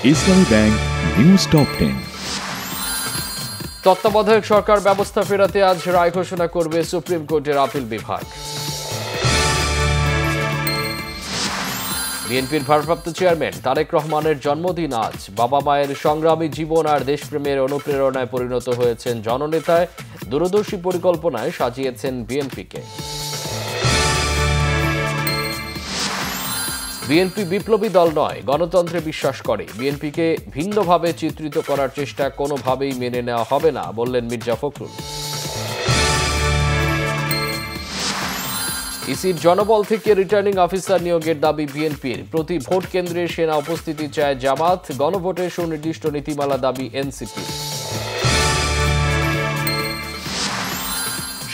ইসলামী bank news top 10। তত্ত্বাবধায়ক সরকার ব্যবস্থা ফেরাতে আজ রায় ঘোষণা করবে সুপ্রিম কোর্টের আপিল বিভাগ। বিএনপির ভারপ্রাপ্ত চেয়ারম্যান তারেক রহমানের জন্মদিন আজ। বাবা মায়ের সংগ্রামী জীবন আর দেশপ্রেমের অনুপ্রেরণায় পরিণত হয়েছেন জননেতায়। দূরদর্শী পরিকল্পনায় সাজিয়েছেন বিএনপিকে। বিএনপি বিপ্লবী দল নয়, গণতন্ত্রে বিশ্বাস করে। বিএনপিকে ভিন্নভাবে চিত্রিত করার চেষ্টা কোনোভাবেই মেনে নেওয়া হবে না, বললেন মির্জা ফখরুল। ইসির জনবল থেকে রিটার্নিং অফিসার নিয়োগের দাবি বিএনপির। প্রতি ভোট কেন্দ্রে সেনা উপস্থিতি চায় জামাত। গণভোটে সুনির্দিষ্ট নীতিমালা দাবি এনসিপি।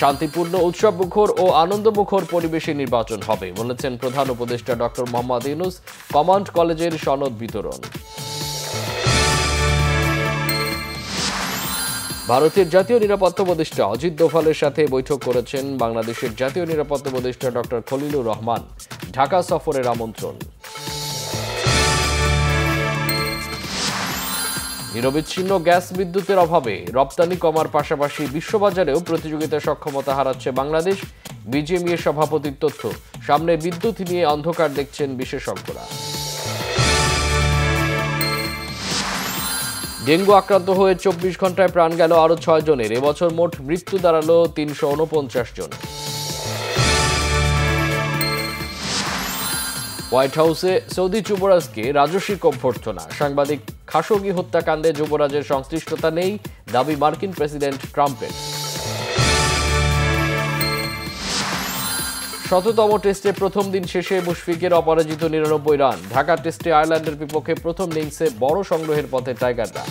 শান্তিপূর্ণ, উৎসবমুখর ও আনন্দমুখর পরিবেশে নির্বাচন হবে, বলেছেন প্রধান উপদেষ্টা ডক্টর মোহাম্মদ ইউনূস। কমান্ড কলেজের সনদ বিতরণ। ভারতের জাতীয় নিরাপত্তা উপদেষ্টা অজিত দোভালের সাথে বৈঠক করেছেন বাংলাদেশের জাতীয় নিরাপত্তা উপদেষ্টা ডক্টর খলিলুর রহমান। ঢাকা সফরের আমন্ত্রণ। নিরবিচ্ছিন্ন গ্যাস বিদ্যুতের অভাবে রপ্তানি কমার পাশাপাশি বিশ্ববাজারেও প্রতিযোগিতা সক্ষমতা হারাচ্ছে বাংলাদেশ। বিজিএমইএ সভাপতির তথ্য। সামনে বিদ্যুৎ নিয়ে অন্ধকার দেখছেন বিশেষজ্ঞরা। ডেঙ্গু আক্রান্ত হয়ে 24 ঘন্টায় প্রাণ গেল আরও 6 জনের। এবছর মোট মৃত্যু দাঁড়ালো 349 জন। হোয়াইট হাউসে সৌদি যুবরাজকে রাজস্বিক অভ্যর্থনা। সাংবাদিক খাশোগি হত্যাকাণ্ডে যুবরাজের সংশ্লিষ্টতা নেই, দাবি মার্কিন প্রেসিডেন্ট ট্রাম্পের। ১৭তম টেস্টে প্রথম দিন শেষে মুশফিকের অপরাজিত ৯৯ রান। ঢাকা টেস্টে আয়ারল্যান্ডের বিপক্ষে প্রথম ইনিংসে বড় সংগ্রহের পথে টাইগাররা।